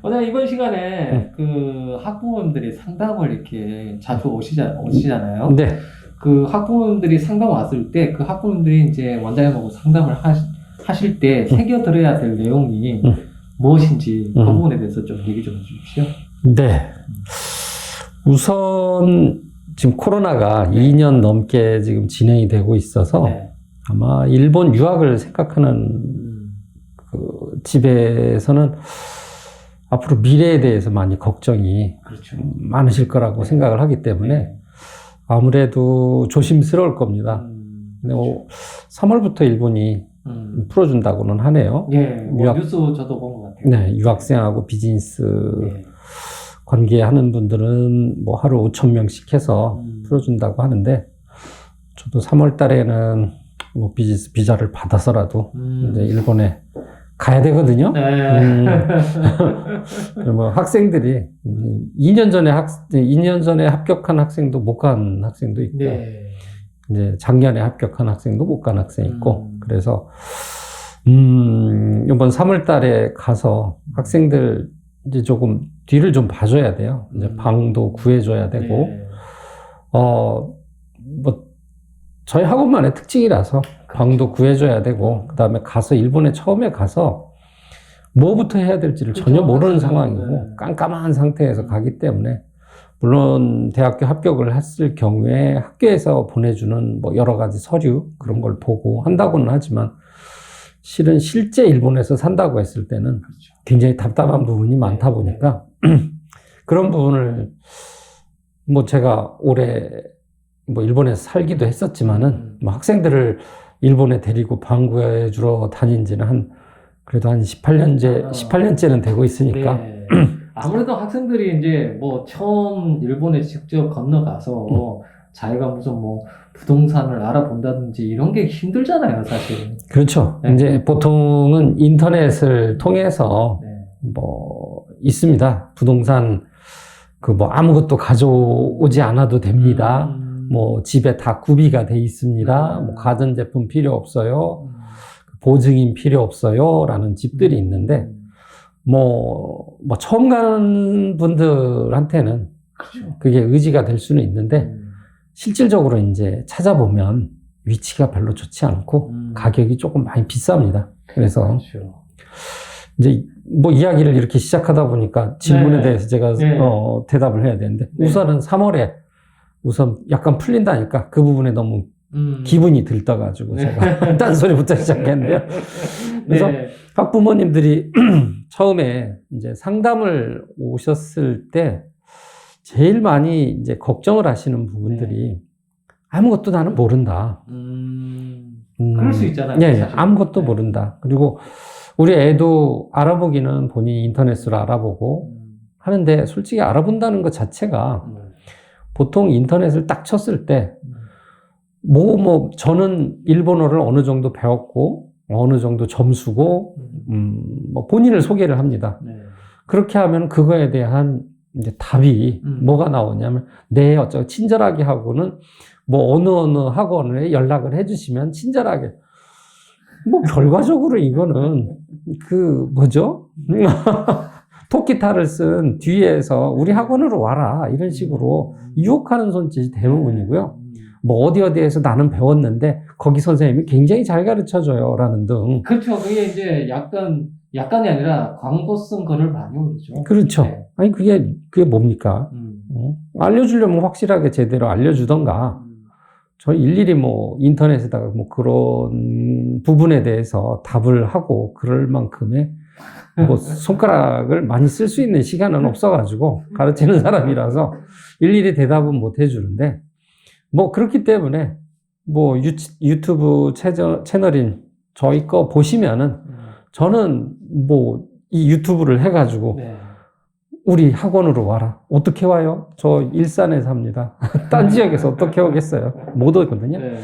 원장님, 이번 시간에 그 학부모님들이 상담을 이렇게 자주 오시잖아요. 네. 그 학부모님들이 상담 왔을 때 그 학부모님들이 이제 원장님하고 상담을 하실 때 새겨들어야 될 내용이 무엇인지 그 부분에 대해서 좀 얘기 좀 해주십시오. 네. 우선 지금 코로나가 2년 넘게 지금 진행이 되고 있어서 네. 아마 일본 유학을 생각하는 그 집에서는 앞으로 미래에 대해서 많이 걱정이 그렇죠. 많으실 거라고 생각을 하기 때문에 네. 아무래도 조심스러울 겁니다. 근데 그렇죠. 3월부터 일본이 풀어준다고는 하네요. 예, 뭐 뉴스 저도 본 것 같아요. 네, 유학생하고 비즈니스 네. 관계하는 분들은 뭐 하루 5,000명씩 해서 풀어준다고 하는데, 저도 3월 달에는 뭐 비즈니스 비자를 받아서라도 이제 일본에 가야 되거든요. 네. 뭐 학생들이 2년 전에 합격한 학생도 못 간 학생도 있고, 네. 이제 작년에 합격한 학생도 못 간 학생 있고, 그래서 이번 3월 달에 가서 학생들 이제 조금 뒤를 좀 봐줘야 돼요. 이제 방도 구해줘야 되고, 네. 뭐 저희 학원만의 특징이라서 방도 구해줘야 되고, 그 다음에 가서 일본에 처음에 가서 뭐부터 해야 될지를 그렇죠. 전혀 모르는 맞습니다. 상황이고, 네. 깜깜한 상태에서 가기 때문에, 물론 대학교 합격을 했을 경우에 학교에서 보내주는 뭐 여러 가지 서류 그런 걸 보고 한다고는 하지만, 실은 실제 일본에서 산다고 했을 때는 그렇죠. 굉장히 답답한 부분이 많다 보니까 그런 부분을 뭐 제가 올해 뭐 일본에서 살기도 했었지만은 뭐 학생들을 일본에 데리고 방구해 주러 다닌 지는 그래도 한 18년째는 되고 있으니까. 네. 아무래도 학생들이 이제 뭐 처음 일본에 직접 건너가서 자기가 무슨 뭐 부동산을 알아본다든지 이런 게 힘들잖아요, 사실. 그렇죠. 네. 이제 보통은 인터넷을 통해서 네. 뭐 있습니다. 부동산 그 뭐 아무것도 가져오지 않아도 됩니다. 뭐 집에 다 구비가 돼 있습니다. 뭐 가전제품 필요 없어요. 보증인 필요 없어요. 라는 집들이 있는데, 뭐 처음 가는 분들한테는 그렇죠. 그게 의지가 될 수는 있는데, 실질적으로 이제 찾아보면 위치가 별로 좋지 않고 가격이 조금 많이 비쌉니다. 그래서 그렇죠. 이제 뭐 이야기를 이렇게 시작하다 보니까 질문에 네. 대해서 제가 네. 대답을 해야 되는데, 네. 우선은 3월에 우선 약간 풀린다니까 그 부분에 너무 기분이 들떠가지고 제가 딴소리부터 시작했는데요. 그래서 네. 학부모님들이 처음에 이제 상담을 오셨을 때 제일 많이 이제 걱정을 하시는 부분들이 아무것도 나는 모른다. 그럴 수 있잖아요. 예, 사실. 아무것도 네. 모른다. 그리고 우리 애도 알아보기는 본인이 인터넷으로 알아보고 하는데, 솔직히 알아본다는 것 자체가 보통 인터넷을 딱 쳤을 때 저는 일본어를 어느 정도 배웠고 어느 정도 점수고 뭐 본인을 소개를 합니다. 네. 그렇게 하면 그거에 대한 이제 답이 뭐가 나오냐면, 네, 친절하게 하고는 뭐 어느 학원에 연락을 해주시면 친절하게, 뭐 결과적으로 이거는 토끼탈을 쓴 뒤에서 우리 학원으로 와라 이런 식으로 유혹하는 손짓이 대부분이고요. 뭐 어디에서 나는 배웠는데 거기 선생님이 굉장히 잘 가르쳐줘요 라는 등. 그렇죠. 그게 이제 약간이 아니라 광고성 글을 많이 올리죠. 그렇죠. 네. 아니 그게 뭡니까? 알려주려면 확실하게 제대로 알려주던가, 저 일일이 뭐 인터넷에다가 뭐 그런 부분에 대해서 답을 하고 그럴 만큼의 뭐 손가락을 많이 쓸 수 있는 시간은 없어가지고 가르치는 사람이라서 일일이 대답은 못 해주는데, 뭐 그렇기 때문에 뭐 유튜브 채널인 저희 거 보시면은 저는 뭐 이 유튜브를 해가지고 네. 우리 학원으로 와라. 어떻게 와요? 저 일산에 삽니다. 딴 지역에서 어떻게 오겠어요? 못 오거든요. 네.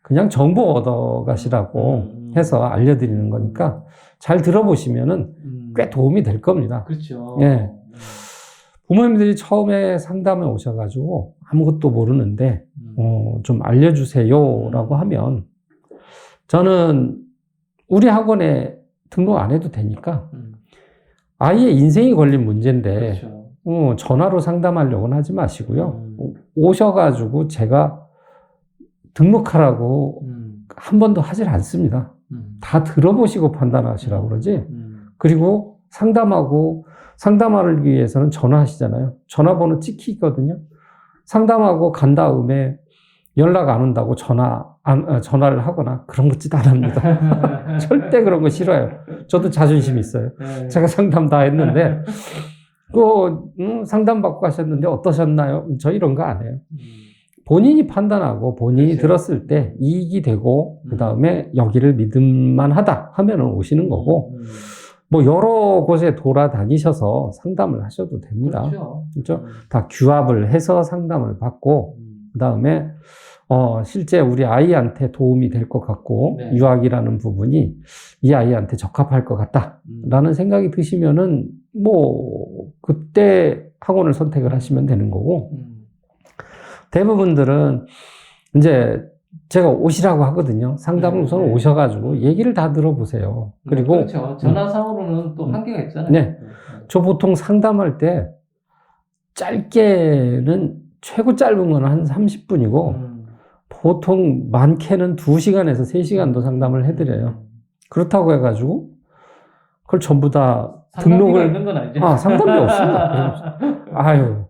그냥 정보 얻어 가시라고 해서 알려드리는 거니까 잘 들어보시면은 꽤 도움이 될 겁니다. 그렇죠. 예. 부모님들이 처음에 상담에 오셔가지고 아무것도 모르는데 좀 알려주세요 라고 하면, 저는 우리 학원에 등록 안 해도 되니까 아이의 인생이 걸린 문제인데 그렇죠. 전화로 상담하려고는 하지 마시고요. 오셔가지고 제가 등록하라고 한 번도 하질 않습니다. 다 들어보시고 판단하시라고 그러지. 그리고 상담하기 위해서는 전화하시잖아요. 전화번호 찍히거든요. 상담하고 간 다음에 연락 안 온다고 전화를 하거나 그런 거 짓 안 합니다. 절대 그런 거 싫어요. 저도 자존심 있어요. 제가 상담 다 했는데, 상담받고 가셨는데 어떠셨나요? 저 이런 거 안 해요. 본인이 판단하고 본인이 그렇죠. 들었을 때 이익이 되고, 그 다음에 여기를 믿음만 하다 하면은 오시는 거고, 뭐 여러 곳에 돌아다니셔서 상담을 하셔도 됩니다. 그렇죠? 다 규합을 해서 상담을 받고, 그 다음에 실제 우리 아이한테 도움이 될 것 같고, 네. 유학이라는 부분이 이 아이한테 적합할 것 같다라는 생각이 드시면은 뭐 그때 학원을 선택을 하시면 되는 거고, 대부분들은 이제 제가 오시라고 하거든요. 상담을 네, 우선 네. 오셔가지고 얘기를 다 들어보세요. 그리고 그렇죠. 전화상으로는 또 한계가 있잖아요. 네. 저 보통 상담할 때 짧게는 최고 짧은 건 한 30분이고 보통 많게는 2시간에서 3시간도 상담을 해드려요. 그렇다고 해가지고 그걸 전부 다 등록을 있는 건 아니죠. 상담비 없습니다. 아유,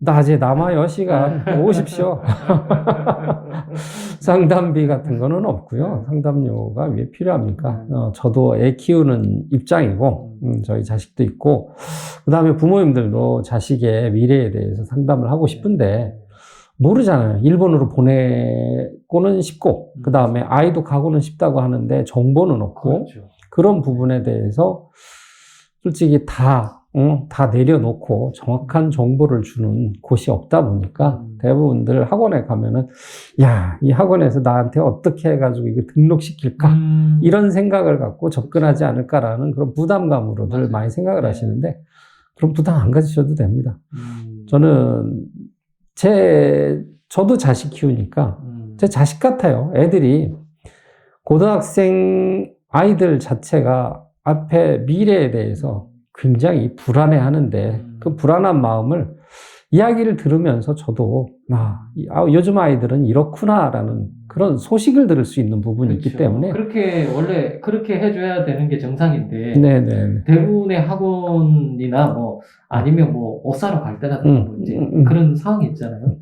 낮에 남아요 시간 오십시오. 상담비 같은 거는 없고요. 상담료가 왜 필요합니까? 저도 애 키우는 입장이고 저희 자식도 있고, 그 다음에 부모님들도 자식의 미래에 대해서 상담을 하고 싶은데 모르잖아요. 일본으로 보내고는 싶고, 그 다음에 아이도 가고는 싶다고 하는데 정보는 없고, 그렇죠. 그런 부분에 대해서 솔직히 다 내려놓고 정확한 정보를 주는 곳이 없다 보니까 대부분들 학원에 가면은, 야, 이 학원에서 나한테 어떻게 해가지고 이거 등록시킬까? 이런 생각을 갖고 접근하지 않을까라는 그런 부담감으로들 맞아요. 많이 생각을 네. 하시는데, 그런 부담 안 가지셔도 됩니다. 저는 저도 자식 키우니까 제 자식 같아요. 애들이 고등학생 아이들 자체가 앞에 미래에 대해서 굉장히 불안해 하는데 그 불안한 마음을 이야기를 들으면서 저도 요즘 아이들은 이렇구나라는 그런 소식을 들을 수 있는 부분이 있기 때문에 원래 그렇게 해줘야 되는 게 정상인데 네네. 대부분의 학원이나 뭐 아니면 뭐 옷 사러 갈 때라든가 뭐 이제 그런 상황이 있잖아요.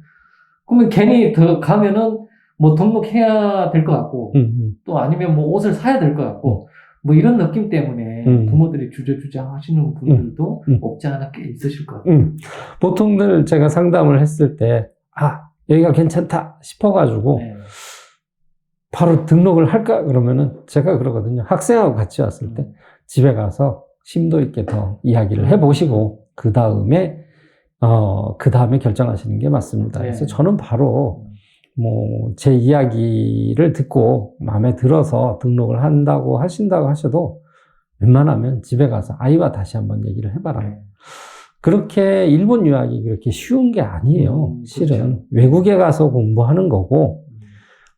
그러면 괜히 더 가면은 뭐 등록해야 될 것 같고 또 아니면 뭐 옷을 사야 될 것 같고 뭐 이런 느낌 때문에 부모들이 주저주저 하시는 분들도 없지 않아 꽤 있으실 것 같아요. 보통들 제가 상담을 했을 때 여기가 괜찮다 싶어가지고 네. 바로 등록을 할까 그러면은 제가 그러거든요. 학생하고 같이 왔을 때 집에 가서 심도 있게 더 이야기를 해보시고 그 다음에 결정하시는 게 맞습니다. 네. 그래서 저는 바로 제 이야기를 듣고 마음에 들어서 등록을 한다고 하신다고 하셔도 웬만하면 집에 가서 아이와 다시 한번 얘기를 해봐라. 네. 그렇게 일본 유학이 그렇게 쉬운 게 아니에요. 실은. 그렇죠. 외국에 가서 공부하는 거고,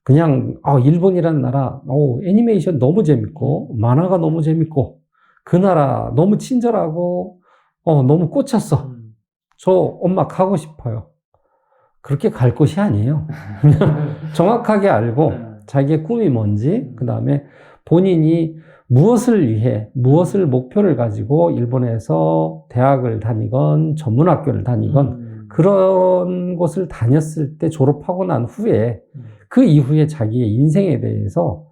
그냥, 일본이라는 나라, 애니메이션 너무 재밌고, 만화가 너무 재밌고, 그 나라 너무 친절하고, 너무 꽂혔어. 저 엄마 가고 싶어요. 그렇게 갈 곳이 아니에요. 정확하게 알고 자기의 꿈이 뭔지, 그 다음에 본인이 무엇을 위해, 무엇을 목표를 가지고 일본에서 대학을 다니건 전문학교를 다니건 그런 곳을 다녔을 때 졸업하고 난 후에 그 이후에 자기의 인생에 대해서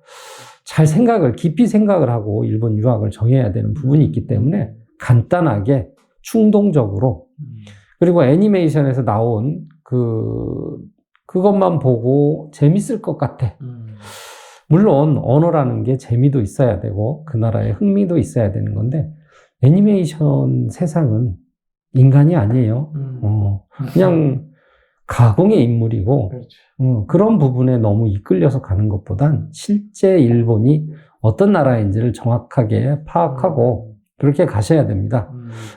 깊이 생각을 하고 일본 유학을 정해야 되는 부분이 있기 때문에 간단하게 충동적으로, 그리고 애니메이션에서 나온 그것만 보고 재밌을 것 같아. 물론 언어라는 게 재미도 있어야 되고 그 나라의 흥미도 있어야 되는 건데 애니메이션 세상은 인간이 아니에요. 그냥 가공의 인물이고 그렇죠. 그런 부분에 너무 이끌려서 가는 것보단 실제 일본이 어떤 나라인지를 정확하게 파악하고 그렇게 가셔야 됩니다.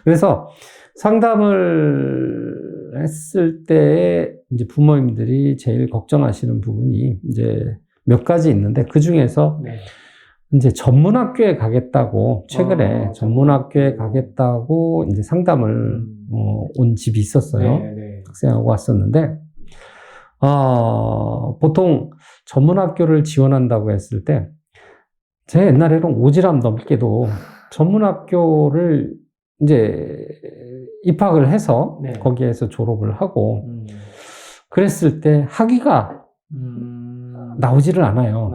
그래서 상담을 했을 때 이제 부모님들이 제일 걱정하시는 부분이 이제 몇 가지 있는데 그 중에서 이제 전문학교에 가겠다고, 최근에 전문학교에 가겠다고 이제 상담을 온 집이 있었어요. 네. 학생하고 왔었는데, 보통 전문학교를 지원한다고 했을 때, 제 옛날에는 오지랖 넓게도 전문학교를 이제 입학을 해서 네. 거기에서 졸업을 하고, 그랬을 때 학위가 나오지를 않아요.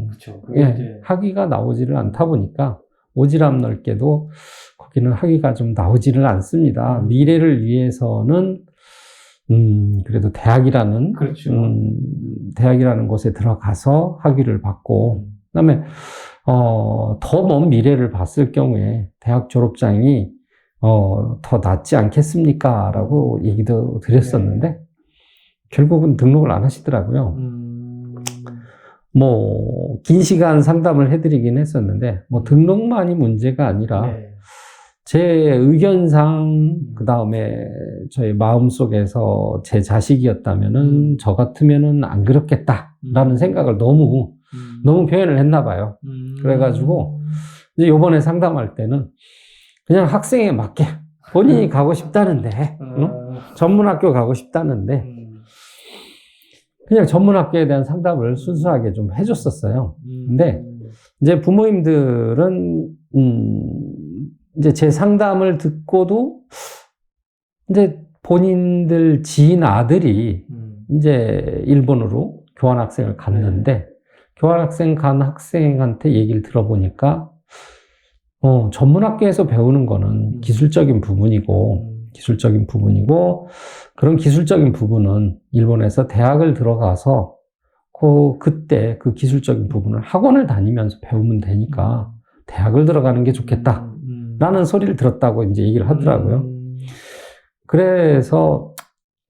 그렇죠. 예, 학위가 나오지를 않다 보니까 오지랖 넓게도 거기는 학위가 좀 나오지를 않습니다. 미래를 위해서는 그래도 대학이라는 그렇죠. 대학이라는 곳에 들어가서 학위를 받고, 그다음에 더 먼 미래를 봤을 경우에 대학 졸업장이 더 낫지 않겠습니까? 라고 얘기도 드렸었는데, 네. 결국은 등록을 안 하시더라고요. 뭐, 긴 시간 상담을 해드리긴 했었는데, 뭐, 등록만이 문제가 아니라, 네. 제 의견상, 그 다음에 저희 마음속에서 제 자식이었다면은, 저 같으면은 안 그렇겠다라는 생각을 너무 표현을 했나 봐요. 그래가지고, 이제 요번에 상담할 때는, 그냥 학생에 맞게, 본인이 가고 싶다는데, 전문학교 가고 싶다는데, 그냥 전문학교에 대한 상담을 순수하게 좀 해줬었어요. 근데 이제 부모님들은 이제 제 상담을 듣고도 이제 본인들 지인 아들이 이제 일본으로 교환학생을 갔는데, 교환학생 간 학생한테 얘기를 들어보니까 전문학교에서 배우는 거는 기술적인 부분이고 그런 기술적인 부분은 일본에서 대학을 들어가서 그때 그 기술적인 부분을 학원을 다니면서 배우면 되니까 대학을 들어가는 게 좋겠다 라는 소리를 들었다고 이제 얘기를 하더라고요. 그래서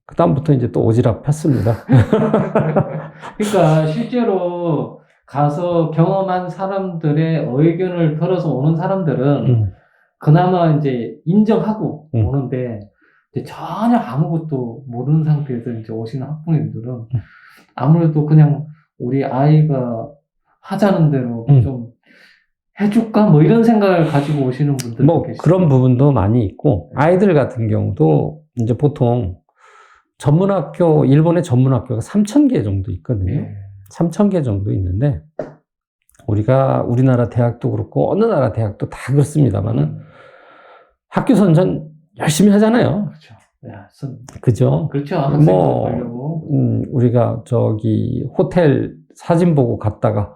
그다음부터 이제 또 오지랖 폈습니다. 그러니까 실제로 가서 경험한 사람들의 의견을 들어서 오는 사람들은 그나마 이제 인정하고 오는데, 이제 전혀 아무것도 모르는 상태에서 이제 오시는 학부모님들은 아무래도 그냥 우리 아이가 하자는 대로 좀 해줄까? 뭐 이런 생각을 가지고 오시는 분들도 뭐 계시죠. 그런 부분도 많이 있고, 아이들 같은 경우도 이제 보통 일본의 전문학교가 3,000개 정도 있거든요. 네. 3,000개 정도 있는데, 우리나라 대학도 그렇고, 어느 나라 대학도 다 그렇습니다만은, 학교 선전 열심히 하잖아요. 그렇죠. 야, 그죠? 그렇죠. 학생 하려고. 우리가 호텔 사진 보고 갔다가,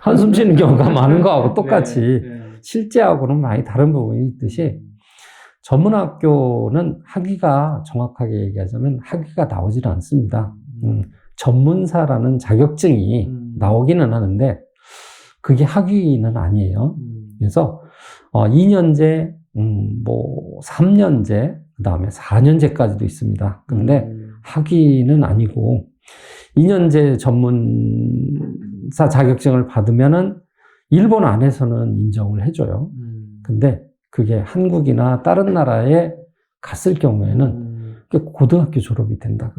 한숨 쉬는 경우가 많은 거하고 똑같이, 실제하고는 많이 다른 부분이 있듯이, 전문학교는 학위가 정확하게 얘기하자면 학위가 나오질 않습니다. 전문사라는 자격증이 나오기는 하는데 그게 학위는 아니에요. 그래서 2년제, 뭐 3년제, 그 다음에 4년제까지도 있습니다. 근데 학위는 아니고 2년제 전문사 자격증을 받으면은 일본 안에서는 인정을 해줘요. 근데 그게 한국이나 다른 나라에 갔을 경우에는 고등학교 졸업이 된다.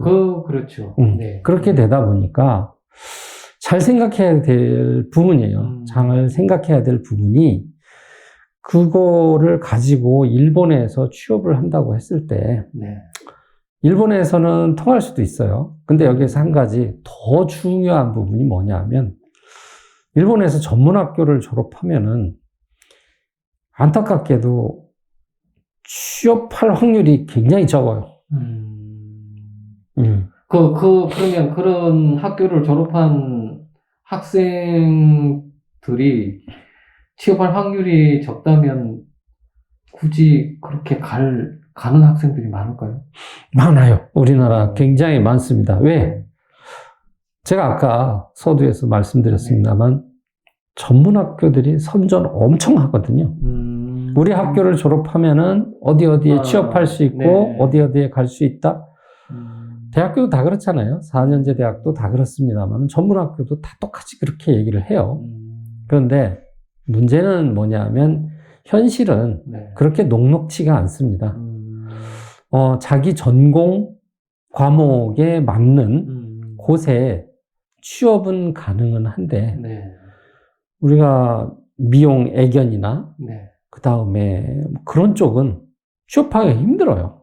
그렇죠. 네. 그렇게 되다 보니까 잘 생각해야 될 부분이에요. 잘 생각해야 될 부분이, 그거를 가지고 일본에서 취업을 한다고 했을 때, 일본에서는 통할 수도 있어요. 근데 여기에서 한 가지 더 중요한 부분이 뭐냐면, 일본에서 전문학교를 졸업하면은 안타깝게도 취업할 확률이 굉장히 적어요. 그러면 그런 학교를 졸업한 학생들이 취업할 확률이 적다면 굳이 그렇게 가는 학생들이 많을까요? 많아요. 우리나라 굉장히 많습니다. 왜? 제가 아까 서두에서 말씀드렸습니다만, 전문학교들이 선전 엄청 하거든요. 우리 학교를 졸업하면은 어디에 취업할 수 있고, 어디에 갈 수 있다. 대학교도 다 그렇잖아요. 4년제 대학도 다 그렇습니다만, 전문학교도 다 똑같이 그렇게 얘기를 해요. 그런데 문제는 뭐냐면, 현실은 그렇게 녹록치가 않습니다. 자기 전공 과목에 맞는 곳에 취업은 가능은 한데, 네. 우리가 미용 애견이나, 네. 그 다음에 그런 쪽은 취업하기가 힘들어요.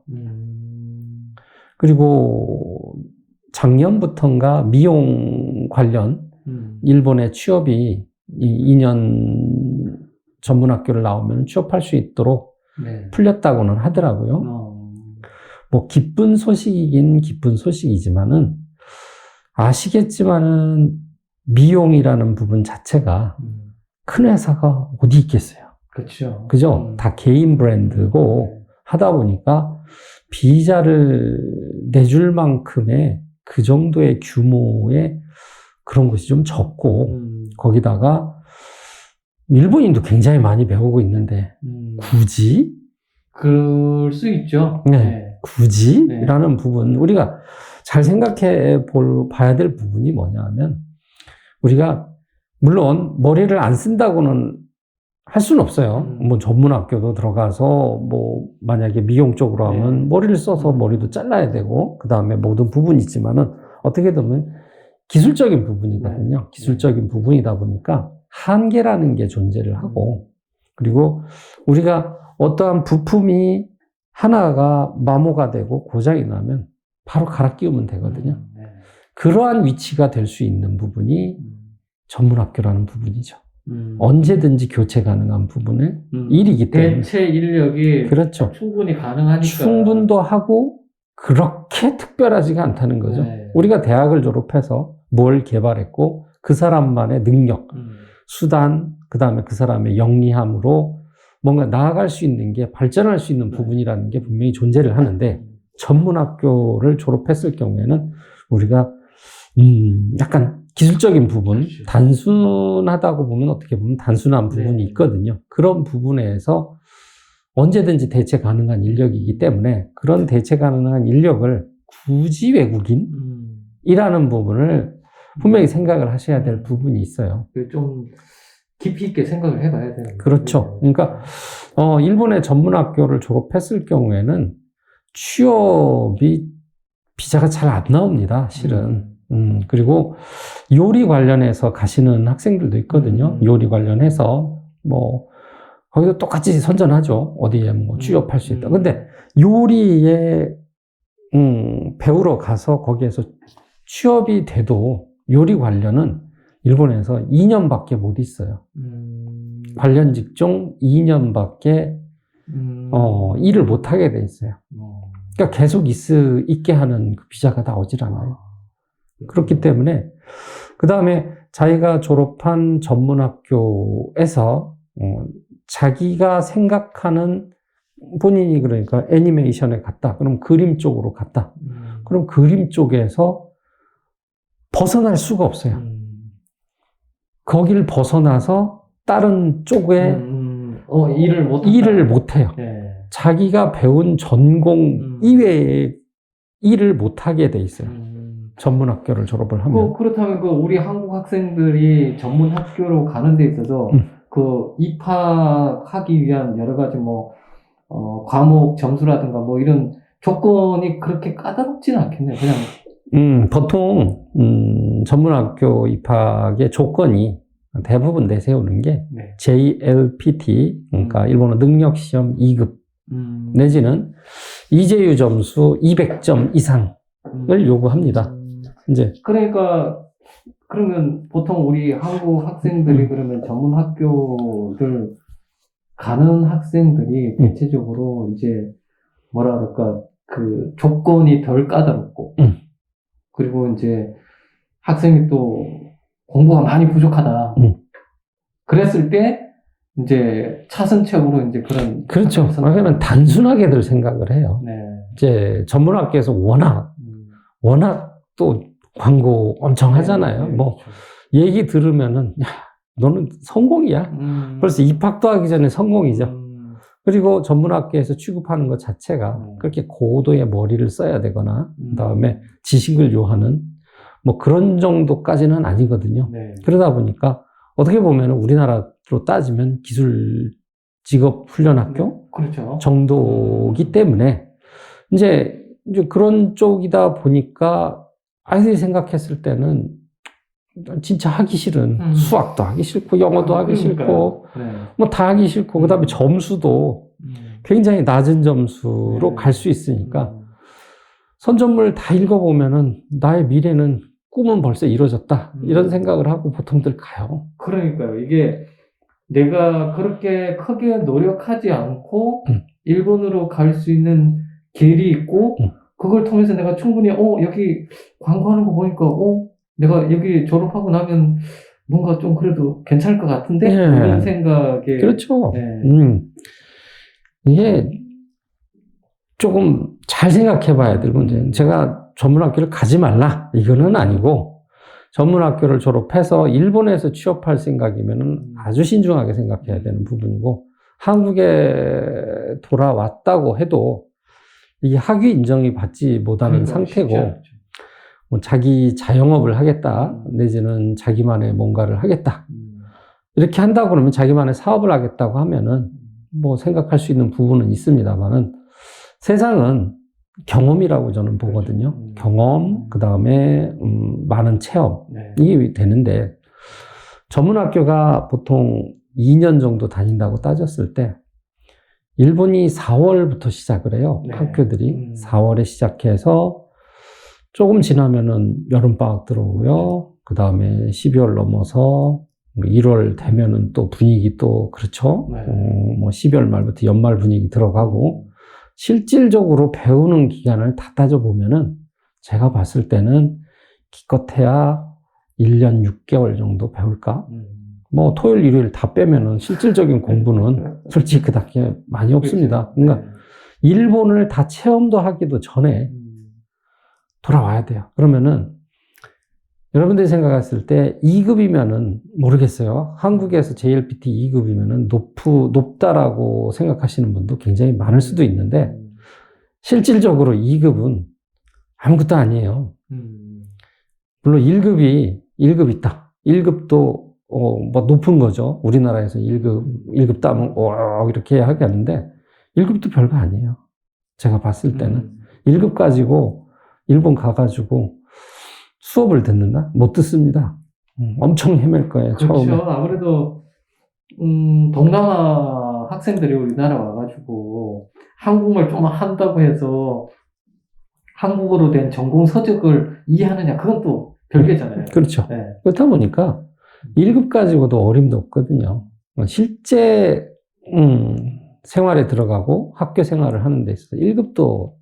그리고 작년부터인가 미용 관련 일본의 취업이 2년 전문학교를 나오면 취업할 수 있도록 네. 풀렸다고는 하더라고요. 뭐 기쁜 소식이긴 기쁜 소식이지만은 아시겠지만은 미용이라는 부분 자체가 큰 회사가 어디 있겠어요. 그렇죠. 그죠? 다 개인 브랜드고 하다 보니까 비자를 내줄 만큼의 그 정도의 규모의 그런 곳이 좀 적고 거기다가 일본인도 굉장히 많이 배우고 있는데 굳이? 그럴 수 있죠. 네. 네. 굳이? 네. 라는 부분 우리가 잘 생각해 봐야 될 부분이 뭐냐면 우리가 물론 머리를 안 쓴다고는 할 수는 없어요. 뭐 전문학교도 들어가서 뭐 만약에 미용 쪽으로 하면 네. 머리를 써서 머리도 잘라야 되고 그 다음에 모든 부분이 있지만은 어떻게 보면 기술적인 부분이거든요. 네. 기술적인 부분이다 보니까 한계라는 게 존재를 하고 그리고 우리가 어떠한 부품이 하나가 마모가 되고 고장이 나면 바로 갈아 끼우면 되거든요. 네. 그러한 위치가 될 수 있는 부분이 전문학교라는 부분이죠. 언제든지 교체 가능한 부분의 일이기 때문에. 대체 인력이 그렇죠. 충분히 가능하니까. 충분도 하고 그렇게 특별하지가 않다는 거죠. 네. 우리가 대학을 졸업해서 뭘 개발했고 그 사람만의 능력, 수단, 그 다음에 그 사람의 영리함으로 뭔가 나아갈 수 있는 게 발전할 수 있는 부분이라는 게 분명히 존재를 하는데 전문학교를 졸업했을 경우에는 우리가 약간 기술적인 부분, 그렇죠. 단순하다고 보면 어떻게 보면 단순한 부분이 네. 있거든요. 그런 부분에서 언제든지 대체 가능한 인력이기 때문에 그런 대체 가능한 인력을 굳이 외국인이라는 부분을 분명히 생각을 하셔야 될 부분이 있어요. 좀 깊이 있게 생각을 해봐야 되는 그렇죠. 그러니까 일본의 전문학교를 졸업했을 경우에는 취업이 비자가 잘 안 나옵니다. 실은. 그리고 요리 관련해서 가시는 학생들도 있거든요. 요리 관련해서 뭐 거기도 똑같이 선전하죠. 어디에 뭐 취업할 수 있다. 근데 요리에 배우러 가서 거기에서 취업이 돼도 요리 관련은 일본에서 2년밖에 못 있어요. 관련 직종 2년밖에 일을 못 하게 돼 있어요. 그러니까 계속 있게 하는 그 비자가 나오질 않아요. 그렇기 때문에 그 다음에 자기가 졸업한 전문학교에서 자기가 생각하는 본인이 그러니까 애니메이션에 갔다. 그럼 그림 쪽으로 갔다. 그럼 그림 쪽에서 벗어날 수가 없어요. 거기를 벗어나서 다른 쪽에 일을 못 해요. 네. 자기가 배운 전공 이외에 일을 못 하게 돼 있어요. 전문학교를 졸업을 하면. 그렇다면 우리 한국 학생들이 전문학교로 가는 데 있어서 입학하기 위한 여러 가지 과목 점수라든가 이런 조건이 그렇게 까다롭지는 않겠네요. 그냥. 보통, 전문학교 입학의 조건이 대부분 내세우는 게 네. JLPT, 그러니까 일본어 능력시험 2급, 내지는 이재유 점수 200점 이상을 요구합니다. 이제. 그러면 보통 우리 한국 학생들이 그러면 전문학교를 가는 학생들이 대체적으로 이제 뭐라 그럴까, 그 조건이 덜 까다롭고, 그리고 이제 학생이 또 공부가 많이 부족하다. 그랬을 때 이제 차선책으로 이제 그런. 그렇죠. 왜냐면 단순하게들 생각을 해요. 네. 이제 전문학교에서 워낙 또 광고 엄청 하잖아요. 네, 뭐 그렇죠. 얘기 들으면은 야, 너는 성공이야. 벌써 입학도 하기 전에 성공이죠. 그리고 전문학교에서 취급하는 것 자체가 그렇게 고도의 머리를 써야 되거나 그다음에 지식을 요하는 뭐 그런 정도까지는 아니거든요. 네. 그러다 보니까 어떻게 보면 우리나라로 따지면 기술 직업 훈련학교 그렇죠. 정도이기 때문에 이제 그런 쪽이다 보니까 아이들이 생각했을 때는 진짜 하기 싫은 수학도 하기 싫고 영어도 하기 싫고 네. 뭐 다 하기 싫고 그다음에 점수도 굉장히 낮은 점수로 네. 갈 수 있으니까 선전물 다 읽어보면은 나의 미래는 꿈은 벌써 이루어졌다 이런 생각을 하고 보통들 가요. 그러니까요. 이게 내가 그렇게 크게 노력하지 않고 일본으로 갈 수 있는 길이 있고 그걸 통해서 내가 충분히 여기 광고하는 거 보니까 내가 여기 졸업하고 나면 뭔가 좀 그래도 괜찮을 것 같은데? 네. 이런 생각에 그렇죠. 네. 이게 조금 잘 생각해 봐야 될 문제는 제가 전문학교를 가지 말라 이거는 아니고 전문학교를 졸업해서 일본에서 취업할 생각이면 아주 신중하게 생각해야 되는 부분이고 그게 돌아왔다고 해도 이게 학위 인정이 받지 못하는 상태고 뭐 자기 자영업을 하겠다 내지는 자기만의 뭔가를 하겠다 이렇게 한다고 그러면 자기만의 사업을 하겠다고 하면은 뭐 생각할 수 있는 부분은 있습니다만은 세상은 경험이라고 저는 보거든요. 경험, 그 다음에 많은 체험 이게 되는데 전문학교가 보통 2년 정도 다닌다고 따졌을 때 일본이 4월부터 시작을 해요. 네. 학교들이 4월에 시작해서 조금 지나면은 여름방학 들어오고요. 그 다음에 12월 넘어서 1월 되면은 또 분위기 또 그렇죠. 네. 뭐 12월 말부터 연말 분위기 들어가고 실질적으로 배우는 기간을 다 따져보면은 제가 봤을 때는 기껏해야 1년 6개월 정도 배울까? 뭐 토요일, 일요일 다 빼면은 실질적인 공부는 솔직히 그닥 많이 없습니다. 그러니까 일본을 다 체험도 하기도 전에 돌아와야 돼요. 그러면은 여러분들이 생각했을 때 2급이면은 모르겠어요. 한국에서 JLPT 2급이면은 높다라고 생각하시는 분도 굉장히 많을 수도 있는데 실질적으로 2급은 아무것도 아니에요. 물론 1급 있다. 1급도 뭐 높은 거죠. 우리나라에서 1급 따면 이렇게 하겠는데 1급도 별거 아니에요. 제가 봤을 때는 1급 가지고 일본 가가지고 수업을 듣는다? 못 듣습니다. 엄청 헤맬 거예요. 그렇죠. 처음에. 아무래도 동남아 학생들이 우리나라 와가지고 한국말 좀 한다고 해서 한국어로 된 전공 서적을 이해하느냐 그건 또 별개잖아요. 그렇죠. 네. 그렇다 보니까 1급 가지고도 어림도 없거든요. 실제 생활에 들어가고 학교 생활을 하는 데 있어서 1급도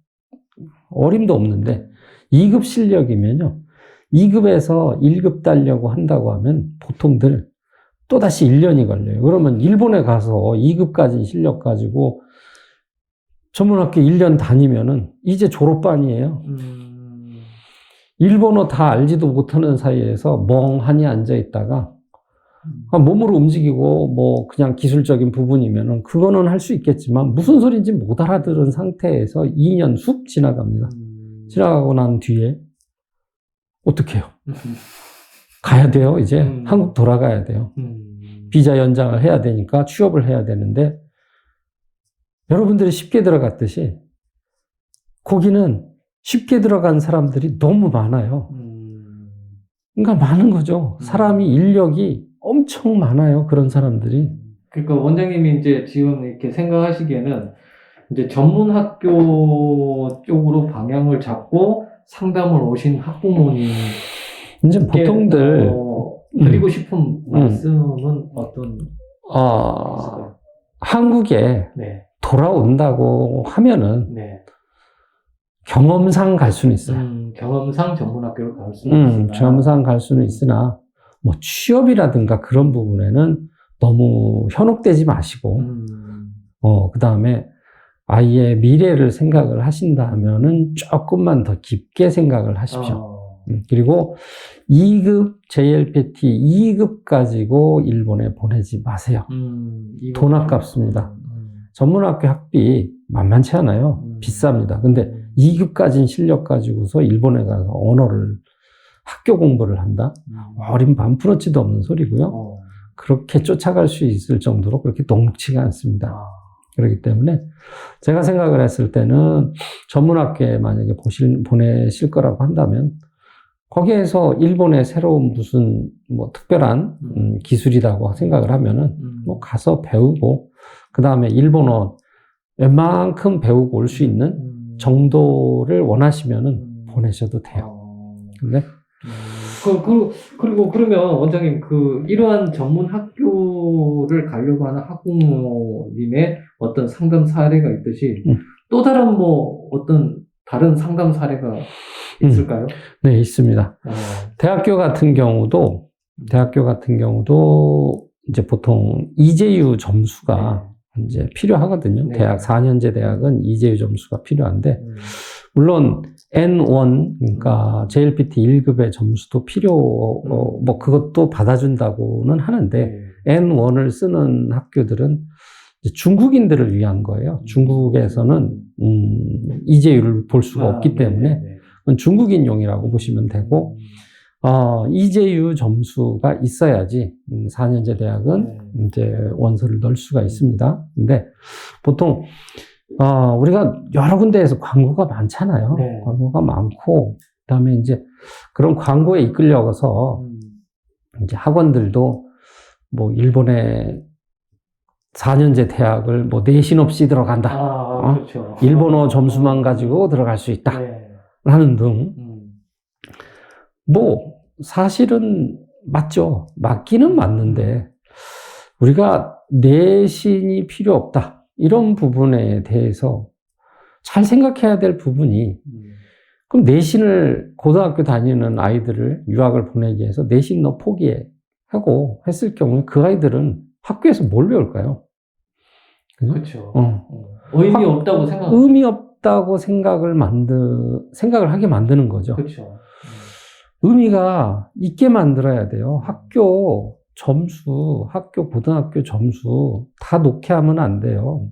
어림도 없는데 2급 실력이면요. 2급에서 1급 따려고 한다고 하면 보통들 또다시 1년이 걸려요. 그러면 일본에 가서 2급까지 실력 가지고 전문학교 1년 다니면은 이제 졸업반이에요. 일본어 다 알지도 못하는 사이에서 멍하니 앉아 있다가 몸으로 움직이고 뭐 그냥 기술적인 부분이면은 그거는 할 수 있겠지만 무슨 소리인지 못 알아들은 상태에서 2년 훅 지나갑니다. 지나가고 난 뒤에 어떻게 해요? 가야 돼요. 이제 한국 돌아가야 돼요. 비자 연장을 해야 되니까 취업을 해야 되는데 여러분들이 쉽게 들어갔듯이 거기는 쉽게 들어간 사람들이 너무 많아요. 그러니까 많은 거죠. 사람이 인력이 엄청 많아요. 그런 사람들이. 그러니까 원장님이 이제 지금 이렇게 생각하시기에는 이제 전문학교 쪽으로 방향을 잡고 상담을 오신 학부모님 이제 보통들 드리고 싶은 말씀은 어떤 있을까요? 한국에 네. 돌아온다고 하면은 네. 경험상 갈 수는 있어요. 경험상 전문학교를 갈 수는 있으나 경험상 갈 수는 있으나 뭐 취업이라든가 그런 부분에는 너무 현혹되지 마시고 그 다음에 아이의 미래를 생각을 하신다면은 조금만 더 깊게 생각을 하십시오. 그리고 2급 JLPT 2급 가지고 일본에 보내지 마세요. 돈 아깝습니다. 전문학교 학비 만만치 않아요. 비쌉니다. 근데 2급 가진 실력 가지고서 일본에 가서 언어를 학교 공부를 한다? 어린 반푼어치도 없는 소리고요. 그렇게 쫓아갈 수 있을 정도로 그렇게 녹록치가 않습니다. 그렇기 때문에 제가 생각을 했을 때는 전문학교에 만약에 보내실 거라고 한다면 거기에서 일본의 새로운 무슨 뭐 특별한 기술이라고 생각을 하면은 뭐 가서 배우고 그 다음에 일본어 웬만큼 배우고 올 수 있는 정도를 원하시면은 보내셔도 돼요. 근데 그리고 그러면 원장님 이러한 전문 학교를 가려고 하는 학부모님의 어떤 상담 사례가 있듯이 또 다른 뭐 어떤 다른 상담 사례가 있을까요? 네, 있습니다. 대학교 같은 경우도 이제 보통 이재유 점수가 이제 필요하거든요. 네. 대학 4년제 대학은 이재유 점수가 필요한데 물론 N1 그러니까 JLPT 1급의 점수도 뭐 그것도 받아준다고는 하는데 N1을 쓰는 학교들은 이제 중국인들을 위한 거예요. 중국에서는 이재유를 볼 수가 없기 때문에 그건 중국인용이라고 보시면 되고 이재유 점수가 있어야지 4년제 대학은 이제 원서를 넣을 수가 있습니다. 근데 보통 우리가 여러 군데에서 광고가 많잖아요. 네. 광고가 많고 그다음에 이제 그런 광고에 이끌려서 이제 학원들도 뭐 일본의 4년제 대학을 뭐 내신 없이 들어간다. 그렇죠. 일본어 점수만 가지고 들어갈 수 있다. 라는 등 뭐 사실은 맞죠. 맞기는 맞는데 우리가 내신이 필요 없다. 이런 부분에 대해서 잘 생각해야 될 부분이 그럼 내신을 고등학교 다니는 아이들을 유학을 보내기 위해서 내신 너 포기해 하고 했을 경우에 그 아이들은 학교에서 뭘 배울까요? 그렇죠. 의미 없다고 의미 없다고 생각을 하게 만드는 거죠. 그렇죠. 의미가 있게 만들어야 돼요. 학교 점수, 고등학교 점수 다 놓게 하면 안 돼요.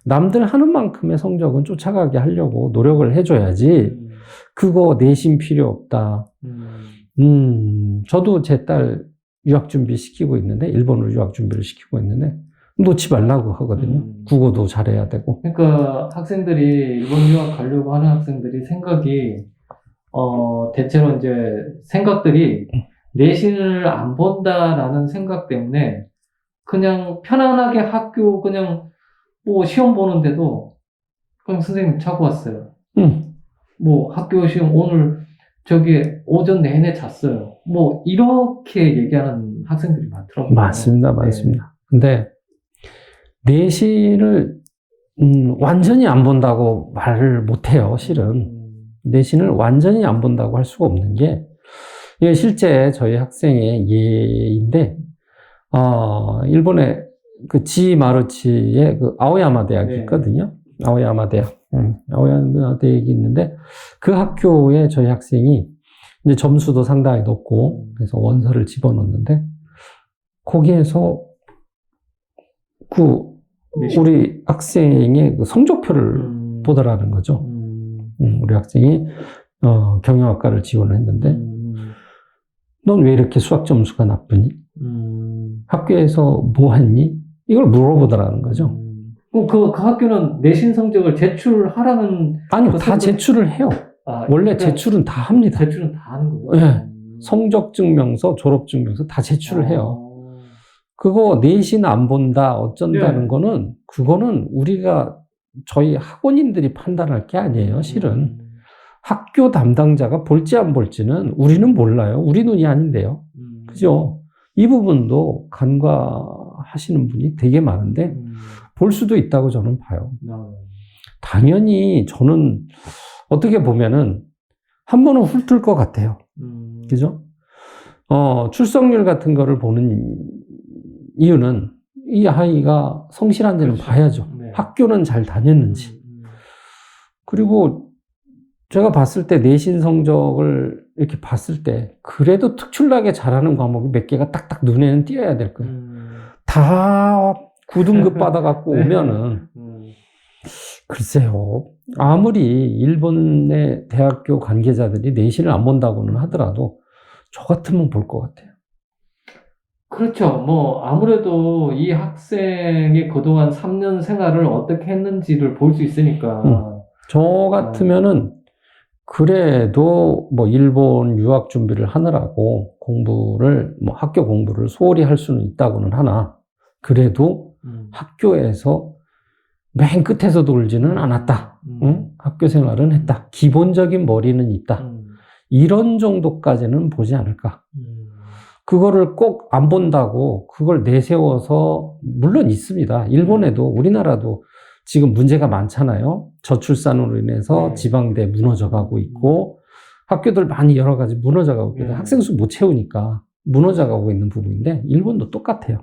남들 하는 만큼의 성적은 쫓아가게 하려고 노력을 해줘야지. 그거 내신 필요 없다. 저도 제 딸 유학 준비 시키고 있는데, 일본으로 유학 준비를 시키고 있는데, 놓지 말라고 하거든요. 국어도 잘해야 되고. 그러니까 학생들이, 일본 유학 가려고 하는 학생들이 생각이, 대체로 이제 생각들이 내신을 안 본다라는 생각 때문에 그냥 편안하게 학교 그냥 뭐 시험 보는데도 그냥 선생님 자고 왔어요. 뭐 학교 시험 오늘 저기 오전 내내 잤어요. 뭐 이렇게 얘기하는 학생들이 많더라고요. 맞습니다. 맞습니다. 근데 내신을 완전히 안 본다고 말을 못해요. 실은. 내신을 완전히 안 본다고 할 수가 없는 게 이게 실제 저희 학생의 예인데 일본의 그 지마루치의 그 아오야마 대학이 있거든요. 아오야마 대학. 아오야마 대학이 있는데 그 학교에 저희 학생이 이제 점수도 상당히 높고 그래서 원서를 집어넣는데 거기에서 우리 학생의 그 성적표를 보더라는 거죠. 우리 학생이 경영학과를 지원을 했는데 넌 왜 이렇게 수학 점수가 나쁘니? 학교에서 뭐 했니? 이걸 물어보더라는 거죠. 그 학교는 내신 성적을 제출하라는 아니요, 다 제출을 해요. 원래 제출은 다 합니다. 제출은 다 하는 거예요? 네. 성적 증명서, 졸업 증명서 다 제출을 해요. 그거 내신 안 본다, 어쩐다는 거는 그거는 우리가 저희 학원인들이 판단할 게 아니에요, 실은. 학교 담당자가 볼지 안 볼지는 우리는 몰라요. 우리 눈이 아닌데요. 그죠? 이 부분도 간과하시는 분이 되게 많은데, 볼 수도 있다고 저는 봐요. 당연히 저는 어떻게 보면은 한 번은 훑을 것 같아요. 그죠? 출석률 같은 거를 보는 이유는 이 아이가 성실한지는 봐야죠. 학교는 잘 다녔는지. 그리고 제가 봤을 때 내신 성적을 이렇게 봤을 때 그래도 특출나게 잘하는 과목이 몇 개가 딱딱 눈에는 띄어야 될 거예요. 다 9등급 받아갖고 오면은 글쎄요. 아무리 일본의 대학교 관계자들이 내신을 안 본다고는 하더라도 저 같으면 볼 것 같아요. 그렇죠. 뭐 아무래도 이 학생이 그동안 3년 생활을 어떻게 했는지를 볼 수 있으니까. 저 같으면은 그래도 뭐 일본 유학 준비를 하느라고 공부를, 뭐 학교 공부를 소홀히 할 수는 있다고는 하나, 그래도 학교에서 맨 끝에서 놀지는 않았다. 응? 학교 생활은 했다. 기본적인 머리는 있다. 이런 정도까지는 보지 않을까. 그거를 꼭 안 본다고 그걸 내세워서, 물론 있습니다. 일본에도 우리나라도 지금 문제가 많잖아요. 저출산으로 인해서 지방대 무너져 가고 있고, 학교들 많이 여러 가지 무너져 가고 있거든요. 학생 수 못 채우니까 무너져 가고 있는 부분인데, 일본도 똑같아요.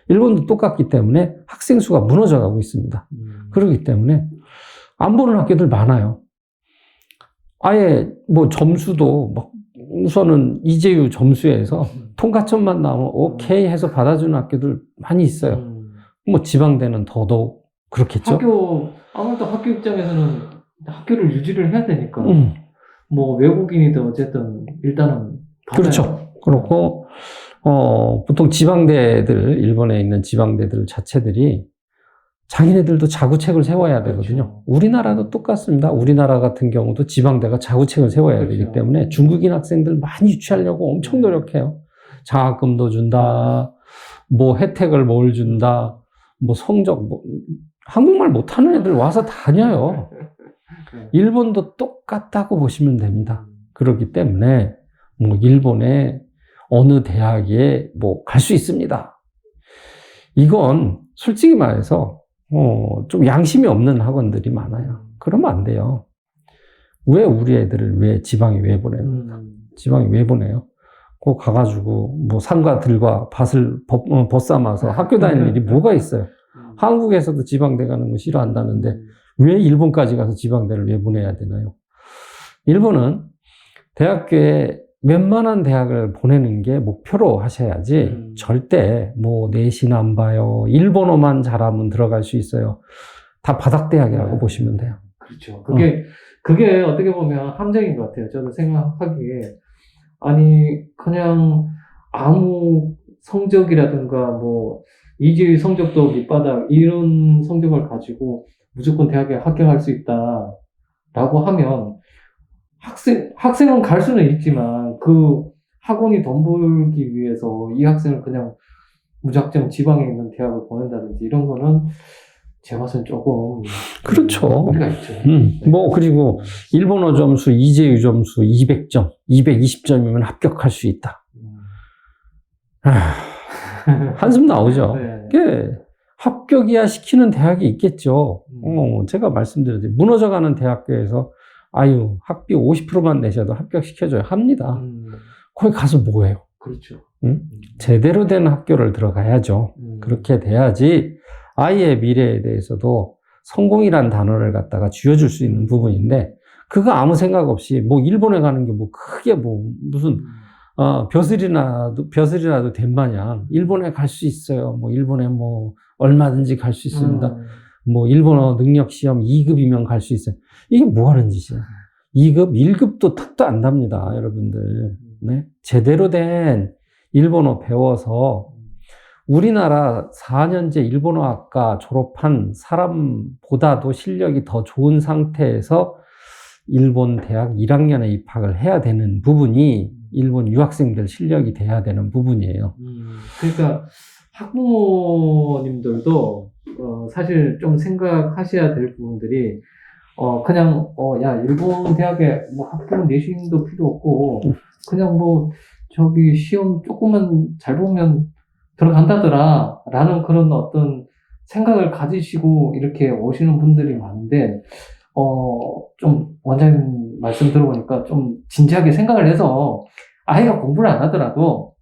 일본도 똑같기 때문에 학생 수가 무너져 가고 있습니다. 그렇기 때문에 안 보는 학교들 많아요. 아예 뭐 점수도 막 우선은 이재유 점수에서 통과점만 나오면 오케이 해서 받아주는 학교들 많이 있어요. 뭐 지방대는 더더욱 그렇겠죠. 아무래도 학교 입장에서는 학교를 유지를 해야 되니까. 뭐 외국인이든 어쨌든 일단은 받아요. 그렇죠. 그렇고 보통 지방대들, 일본에 있는 지방대들 자체들이 자기네들도 자구책을 세워야 되거든요. 그렇죠. 우리나라도 똑같습니다. 우리나라 같은 경우도 지방대가 자구책을 세워야 그렇죠. 되기 때문에 중국인 학생들 많이 유치하려고 엄청 노력해요. 장학금도 준다, 뭐 혜택을 뭘 준다, 뭐 성적, 뭐 한국말 못하는 애들 와서 다녀요. 일본도 똑같다고 보시면 됩니다. 그렇기 때문에 뭐 일본의 어느 대학에 뭐 갈 수 있습니다. 이건 솔직히 말해서 좀 양심이 없는 학원들이 많아요. 그러면 안 돼요. 왜 우리 애들을 왜 지방에 왜 보냅니까? 지방에 왜 보내요? 꼭 가가지고 뭐 산과 들과 밭을 벗삼아서 학교 다니는 일이 뭐가 있어요? 한국에서도 지방대 가는 거 싫어한다는데 왜 일본까지 가서 지방대를 왜 보내야 되나요? 일본은 대학교에 웬만한 대학을 보내는 게 목표로 하셔야지 절대 뭐 내신 안 봐요. 일본어만 잘하면 들어갈 수 있어요. 다 바닥대학이라고 보시면 돼요. 그렇죠. 그게 어떻게 보면 함정인 것 같아요. 저도 생각하기에. 아니, 그냥 아무 성적이라든가 뭐 이주일 성적도 밑바닥 이런 성적을 가지고 무조건 대학에 합격할 수 있다라고 하면 학생은 갈 수는 있지만 그 학원이 돈 벌기 위해서 이 학생을 그냥 무작정 지방에 있는 대학을 보낸다든지 이런 거는 제가 봐서는 조금 그렇죠. 우리가 있죠. 뭐 그리고 일본어 점수 이재유 점수 200점, 220점이면 합격할 수 있다. 한숨 나오죠. 네. 합격이야 시키는 대학이 있겠죠. 제가 말씀드렸죠. 무너져가는 대학교에서 아유, 학비 50%만 내셔도 합격시켜줘야 합니다. 거기 가서 뭐해요? 그렇죠. 제대로 된 학교를 들어가야죠. 그렇게 돼야지 아이의 미래에 대해서도 성공이란 단어를 갖다가 쥐어줄 수 있는 부분인데, 그거 아무 생각 없이 뭐 일본에 가는 게 뭐 크게 뭐 무슨 벼슬이라도 된 마냥 일본에 갈 수 있어요. 뭐 일본에 뭐 얼마든지 갈 수 있습니다. 뭐 일본어 능력 시험 2급이면 갈 수 있어요. 이게 뭐 하는 짓이야? 2급, 1급도 턱도 안 답니다, 여러분들. 네? 제대로 된 일본어 배워서 우리나라 4년제 일본어학과 졸업한 사람보다도 실력이 더 좋은 상태에서 일본 대학 1학년에 입학을 해야 되는 부분이 일본 유학생들 실력이 돼야 되는 부분이에요. 그러니까 학부모님들도 사실 좀 생각하셔야 될 부분들이 그냥 야 일본 대학에 뭐 학교 내신도 필요 없고 그냥 뭐 저기 시험 조금만 잘 보면 들어간다더라 라는 그런 어떤 생각을 가지시고 이렇게 오시는 분들이 많은데 좀 원장님 말씀 들어보니까 좀 진지하게 생각을 해서 아이가 공부를 안 하더라도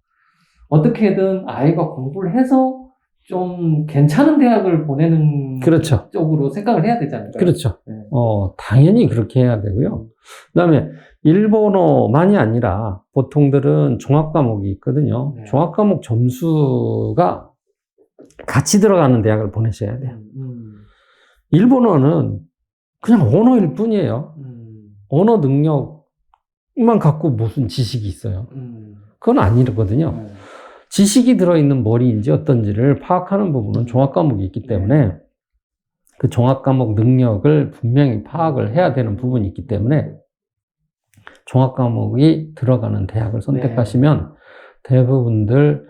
어떻게든 아이가 공부를 해서 좀 괜찮은 대학을 보내는 그렇죠. 쪽으로 생각을 해야 되지 않을까요? 그렇죠. 네. 당연히 그렇게 해야 되고요. 그 다음에 일본어만이 아니라 보통들은 종합과목이 있거든요. 네. 종합과목 점수가 같이 들어가는 대학을 보내셔야 돼요. 일본어는 그냥 언어일 뿐이에요. 언어 능력만 갖고 무슨 지식이 있어요. 그건 아니거든요. 네. 지식이 들어있는 머리인지 어떤지를 파악하는 부분은 종합과목이 있기 때문에 그 종합과목 능력을 분명히 파악을 해야 되는 부분이 있기 때문에 종합 과목이 들어가는 대학을 선택하시면 대부분들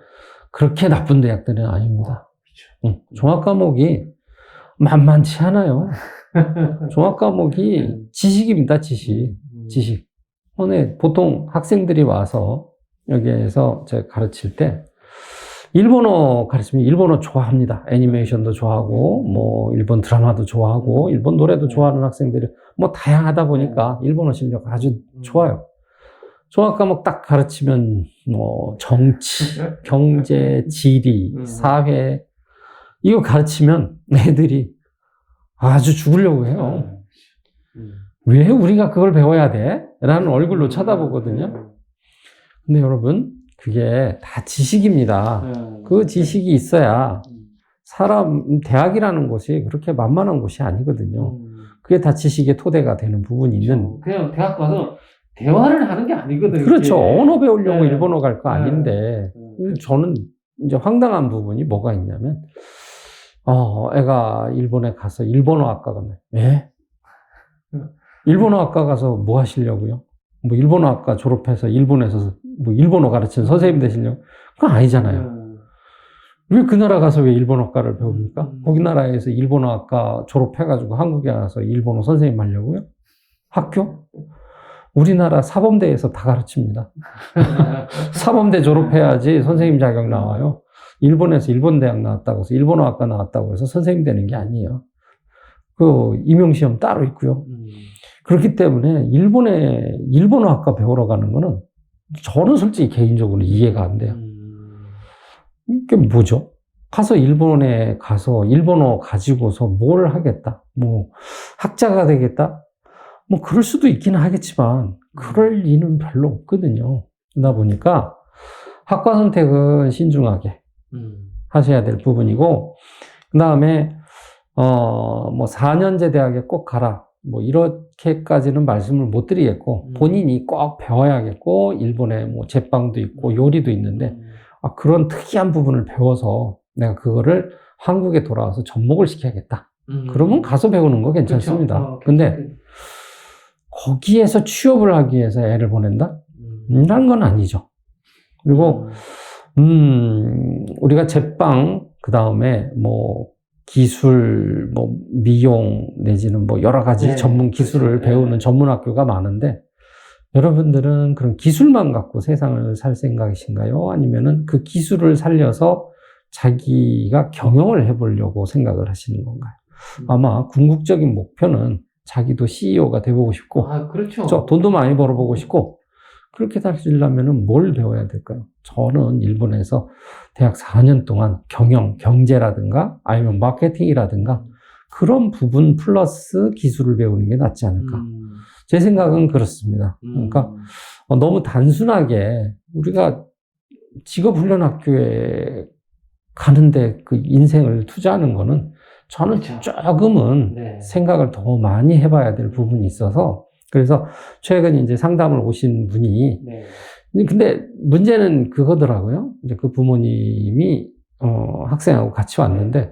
그렇게 나쁜 대학들은 아닙니다. 종합 과목이 만만치 않아요. 종합 과목이 지식입니다, 지식. 지식. 보통 학생들이 와서 여기에서 제가 가르칠 때 일본어 가르치면 일본어 좋아합니다. 애니메이션도 좋아하고, 뭐, 일본 드라마도 좋아하고, 일본 노래도 좋아하는 학생들이 뭐 다양하다 보니까 일본어 실력 아주 좋아요. 종합 과목 딱 가르치면 뭐, 정치, 경제, 지리, 사회, 이거 가르치면 애들이 아주 죽으려고 해요. 왜 우리가 그걸 배워야 돼? 라는 얼굴로 쳐다보거든요. 근데 여러분, 그게 다 지식입니다. 그 지식이 있어야 대학이라는 곳이 그렇게 만만한 곳이 아니거든요. 그게 다 지식의 토대가 되는 부분이 있는. 그냥 대학 가서 대화를 하는 게 아니거든요. 그렇죠. 이게. 언어 배우려고 일본어 갈 거 아닌데. 저는 이제 황당한 부분이 뭐가 있냐면, 애가 일본에 가서 일본어 학과 가면, 예? 일본어 학과 가서 뭐 하시려고요? 뭐 일본어 학과 졸업해서 일본에서 뭐 일본어 가르치는 선생님 되시려고? 그건 아니잖아요. 왜 그 나라 가서 왜 일본어 학과를 배웁니까? 거기 나라에서 일본어 학과 졸업해가지고 한국에 와서 일본어 선생님 하려고요? 학교? 우리나라 사범대에서 다 가르칩니다. 사범대 졸업해야지 선생님 자격 나와요. 일본에서 일본 대학 나왔다고 해서 일본어 학과 나왔다고 해서 선생님 되는 게 아니에요. 그 임용시험 따로 있고요. 그렇기 때문에 일본어 학과 배우러 가는 거는 저는 솔직히 개인적으로 이해가 안 돼요. 이게 뭐죠? 일본에 가서 일본어 가지고서 뭘 하겠다? 뭐 학자가 되겠다? 뭐 그럴 수도 있기는 하겠지만 그럴 리는 별로 없거든요. 그러다 보니까 학과 선택은 신중하게 하셔야 될 부분이고, 그 다음에 뭐 4년제 대학에 꼭 가라. 뭐 이렇게까지는 말씀을 못 드리겠고, 본인이 꼭 배워야겠고, 일본에 뭐 제빵도 있고 요리도 있는데, 그런 특이한 부분을 배워서 내가 그거를 한국에 돌아와서 접목을 시켜야겠다. 그러면 가서 배우는 거 괜찮습니다. 근데 거기에서 취업을 하기 위해서 애를 보낸다? 이런 건 아니죠. 그리고 우리가 제빵, 그 다음에 뭐 기술, 뭐 미용 내지는 뭐 여러 가지 전문 기술을 배우는 전문 학교가 많은데, 여러분들은 그런 기술만 갖고 세상을 살 생각이신가요? 아니면은 그 기술을 살려서 자기가 경영을 해보려고 생각을 하시는 건가요? 아마 궁극적인 목표는 자기도 CEO가 돼보고 싶고, 그렇죠. 돈도 많이 벌어보고 싶고, 그렇게 살려면은 뭘 배워야 될까요? 저는 일본에서 대학 4년 동안 경제라든가 아니면 마케팅이라든가 그런 부분 플러스 기술을 배우는 게 낫지 않을까. 제 생각은 그렇습니다. 그러니까 너무 단순하게 우리가 직업훈련학교에 가는데 그 인생을 투자하는 거는 저는 조금은 생각을 더 많이 해봐야 될 부분이 있어서, 그래서 최근 이제 상담을 오신 분이, 근데 문제는 그거더라고요. 이제 그 부모님이, 학생하고 같이 왔는데,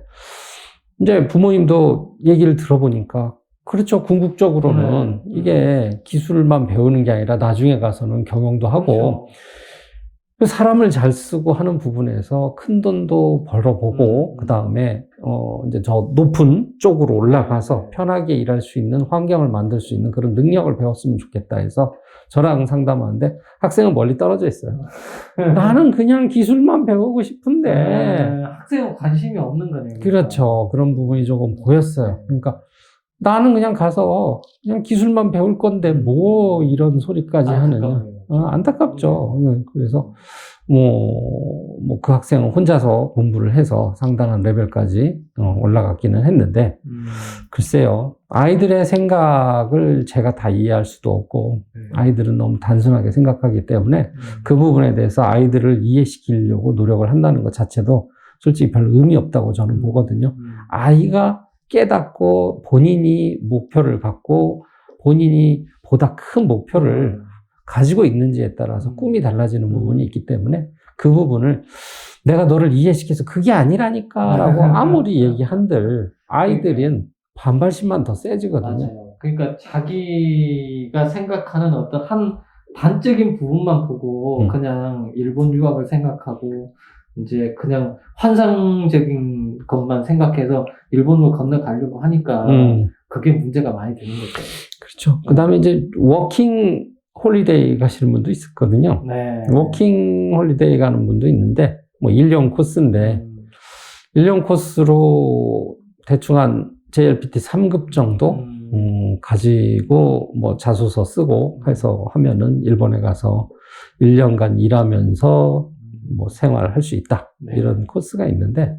이제 부모님도 얘기를 들어보니까, 그렇죠. 궁극적으로는 이게 기술만 배우는 게 아니라 나중에 가서는 경영도 하고, 사람을 잘 쓰고 하는 부분에서 큰 돈도 벌어보고, 그 다음에, 이제 저 높은 쪽으로 올라가서 편하게 일할 수 있는 환경을 만들 수 있는 그런 능력을 배웠으면 좋겠다 해서 저랑 상담하는데, 학생은 멀리 떨어져 있어요. 나는 그냥 기술만 배우고 싶은데. 학생은 관심이 없는 거네요. 그렇죠. 그런 부분이 조금 보였어요. 그러니까 나는 그냥 가서 그냥 기술만 배울 건데 뭐 이런 소리까지 하느냐. 안타깝죠. 그래서 그 학생은 혼자서 공부를 해서 상당한 레벨까지 올라갔기는 했는데, 글쎄요, 아이들의 생각을 제가 다 이해할 수도 없고, 아이들은 너무 단순하게 생각하기 때문에 그 부분에 대해서 아이들을 이해시키려고 노력을 한다는 것 자체도 솔직히 별 의미 없다고 저는 보거든요. 아이가 깨닫고 본인이 목표를 갖고 본인이 보다 큰 목표를 가지고 있는지에 따라서 꿈이 달라지는 부분이 있기 때문에, 그 부분을 내가 너를 이해시켜서 그게 아니라니까 라고 아무리 얘기한들 아이들은 반발심만 더 세지거든요. 맞아요. 그러니까 자기가 생각하는 어떤 한 단적인 부분만 보고 그냥 일본 유학을 생각하고 이제 그냥 환상적인 것만 생각해서 일본으로 건너가려고 하니까 그게 문제가 많이 되는 거죠. 그렇죠. 그 다음에 이제 워킹 홀리데이 가시는 분도 있었거든요. 네. 워킹 홀리데이 가는 분도 있는데, 뭐 1년 코스인데, 1년 코스로 대충 한 JLPT 3급 정도 가지고 뭐 자소서 쓰고 해서 하면은 일본에 가서 1년간 일하면서 뭐 생활할 수 있다. 네. 이런 코스가 있는데,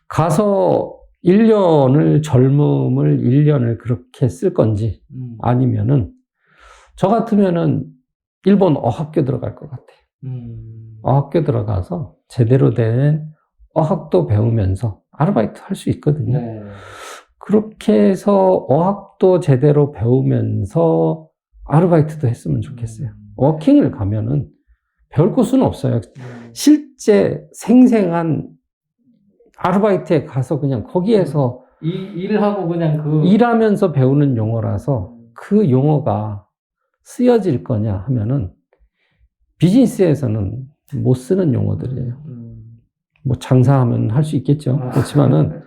가서 1년을, 젊음을 1년을 그렇게 쓸 건지 아니면은 저 같으면은 일본 어학교 들어갈 것 같아요. 어학교 들어가서 제대로 된 어학도 배우면서 아르바이트 할 수 있거든요. 네. 그렇게 해서 어학도 제대로 배우면서 아르바이트도 했으면 좋겠어요. 워킹을 가면은 배울 곳은 없어요. 실제 생생한 아르바이트에 가서 그냥 거기에서 일하고 그냥 일하면서 배우는 용어라서 그 용어가 쓰여질 거냐 하면은 비즈니스에서는 못 쓰는 용어들이에요. 뭐 장사하면 할 수 있겠죠. 그렇지만은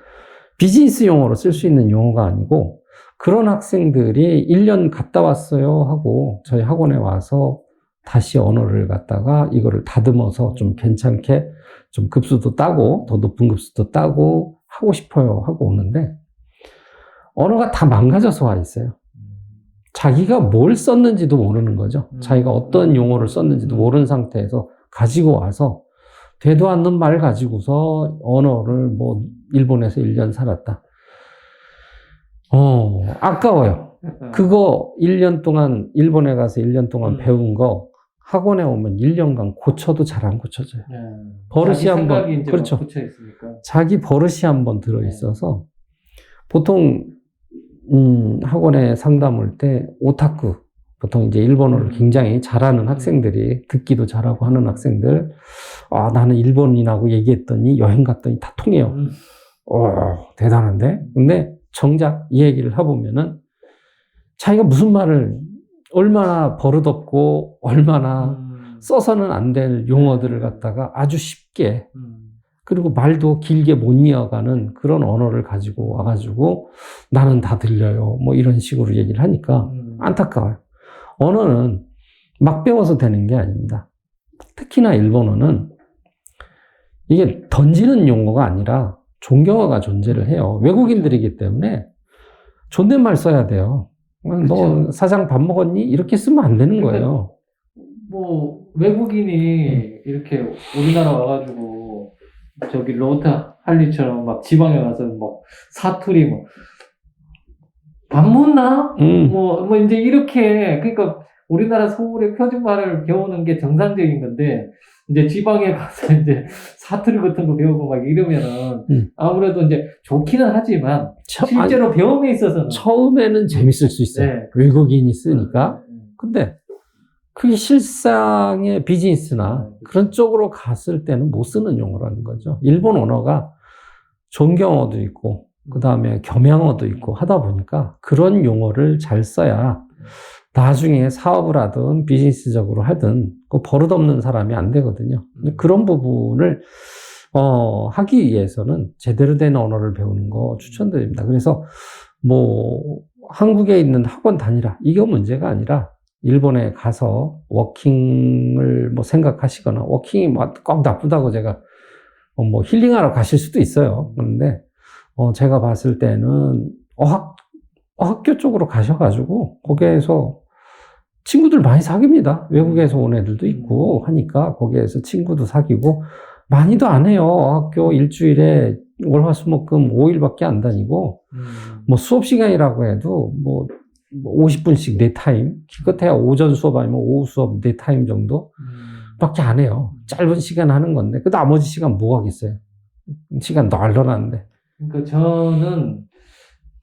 비즈니스 용어로 쓸 수 있는 용어가 아니고 그런 학생들이 1년 갔다 왔어요 하고 저희 학원에 와서 다시 언어를 갖다가 이거를 다듬어서 좀 괜찮게 좀 급수도 따고 더 높은 급수도 따고 하고 싶어요 하고 오는데 언어가 다 망가져서 와 있어요. 자기가 뭘 썼는지도 모르는 거죠. 자기가 어떤 용어를 썼는지도 모르는 상태에서 가지고 와서 되도 않는 말 가지고서 언어를 뭐 일본에서 1년 살았다. 아까워요. 그거 1년 동안 일본에 가서 1년 동안 배운 거 학원에 오면 1년간 고쳐도 잘 안 고쳐져요. 버릇이 한번 그렇죠. 자기 버릇이 한번 들어 있어서 보통 학원에 상담 올 때 오타쿠 보통 이제 일본어를 굉장히 잘하는 학생들이 듣기도 잘하고 하는 학생들 나는 일본인하고 얘기했더니 여행 갔더니 다 통해요. 대단한데? 근데 정작 이 얘기를 해보면은 자기가 무슨 말을 얼마나 버릇없고 얼마나 써서는 안 될 용어들을 갖다가 아주 쉽게 그리고 말도 길게 못 이어가는 그런 언어를 가지고 와가지고 나는 다 들려요. 뭐 이런 식으로 얘기를 하니까 안타까워요. 언어는 막 배워서 되는 게 아닙니다. 특히나 일본어는 이게 던지는 용어가 아니라 존경어가 존재를 해요. 외국인들이기 때문에 존댓말 써야 돼요. 너 사장 밥 먹었니? 이렇게 쓰면 안 되는 거예요. 뭐 외국인이 이렇게 우리나라 와가지고 저기 로트 할리처럼 막 지방에 가서 뭐 사투리 뭐 밥 먹나? 뭐 이제 이렇게 그러니까 우리나라 서울의 표준말을 배우는 게 정상적인 건데 이제 지방에 가서 이제 사투리 같은 거 배우고 막 이러면은 아무래도 이제 좋기는 하지만 실제로 배움에 있어서는 처음에는 재밌을 수 있어요. 네. 외국인이 쓰니까. 근데 그게 실상의 비즈니스나 그런 쪽으로 갔을 때는 못 쓰는 용어라는 거죠. 일본 언어가 존경어도 있고 그 다음에 겸양어도 있고 하다 보니까 그런 용어를 잘 써야 나중에 사업을 하든 비즈니스적으로 하든 그 버릇없는 사람이 안 되거든요. 그런 부분을 하기 위해서는 제대로 된 언어를 배우는 거 추천드립니다. 그래서 뭐 한국에 있는 학원 다니라 이거 문제가 아니라 일본에 가서 워킹을 뭐 생각하시거나 워킹이 뭐 꼭 나쁘다고 제가 뭐 힐링하러 가실 수도 있어요. 그런데 제가 봤을 때는 어학교 쪽으로 가셔가지고 거기에서 친구들 많이 사깁니다. 외국에서 온 애들도 있고 하니까 거기에서 친구도 사귀고 많이도 안 해요. 어학교 일주일에 월화수목금 5일밖에 안 다니고 뭐 수업 시간이라고 해도 뭐 50분씩 4타임 기껏해야 오전 수업 아니면 오후 수업 4타임 정도 밖에 안 해요. 짧은 시간 하는 건데 그 나머지 시간 뭐 하겠어요. 시간 널널한데. 그러니까 저는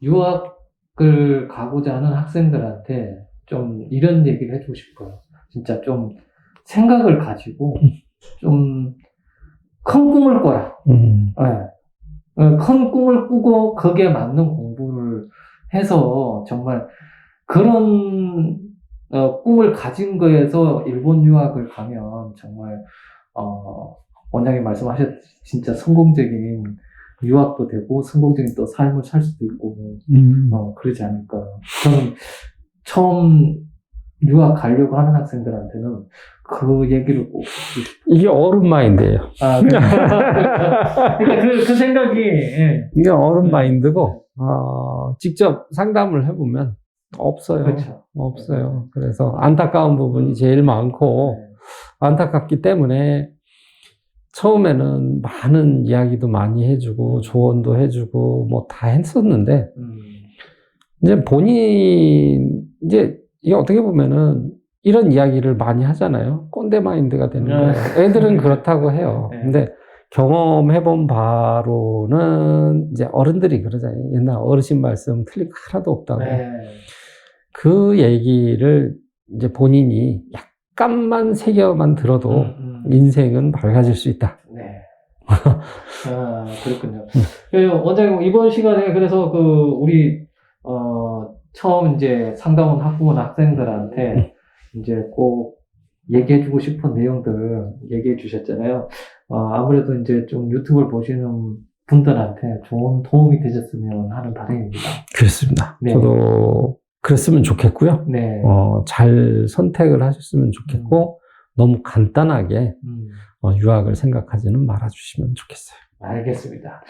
유학을 가고자 하는 학생들한테 좀 이런 얘기를 해주고 싶어요. 진짜 좀 생각을 가지고 좀 큰 꿈을 꿔라. 네. 큰 꿈을 꾸고 거기에 맞는 공부를 해서 정말 그런 꿈을 가진 거에서 일본 유학을 가면 정말 원장님 말씀하셨듯이 진짜 성공적인 유학도 되고 성공적인 또 삶을 살 수도 있고 그러지 않을까. 저는 처음 유학 가려고 하는 학생들한테는 그 얘기를 꼭 듣고 싶어요. 이게 어른 마인드예요. 그러니까 그 생각이 예. 이게 어른 마인드고 직접 상담을 해보면 없어요. 그렇죠. 없어요. 그래서 안타까운 부분이 제일 많고 안타깝기 때문에 처음에는 많은 이야기도 많이 해주고 조언도 해주고 뭐 다 했었는데 이제 이제 이게 어떻게 보면은 이런 이야기를 많이 하잖아요. 꼰대 마인드가 되는 거예요. 애들은 그렇다고 해요. 근데 경험해본 바로는 이제 어른들이 그러잖아요. 옛날 어르신 말씀 틀린 거 하나도 없다고. 그 얘기를 이제 본인이 약간만 새겨만 들어도 인생은 밝아질 수 있다. 네. 그렇군요. 원장님, 이번 시간에 그래서 우리, 처음 이제 상담원 학부모 학생들한테 이제 꼭 얘기해주고 싶은 내용들 얘기해 주셨잖아요. 아무래도 이제 좀 유튜브를 보시는 분들한테 좋은 도움이 되셨으면 하는 바람입니다. 그렇습니다. 네. 저도 그랬으면 좋겠고요. 네. 잘 선택을 하셨으면 좋겠고, 너무 간단하게 유학을 생각하지는 말아주시면 좋겠어요. 알겠습니다.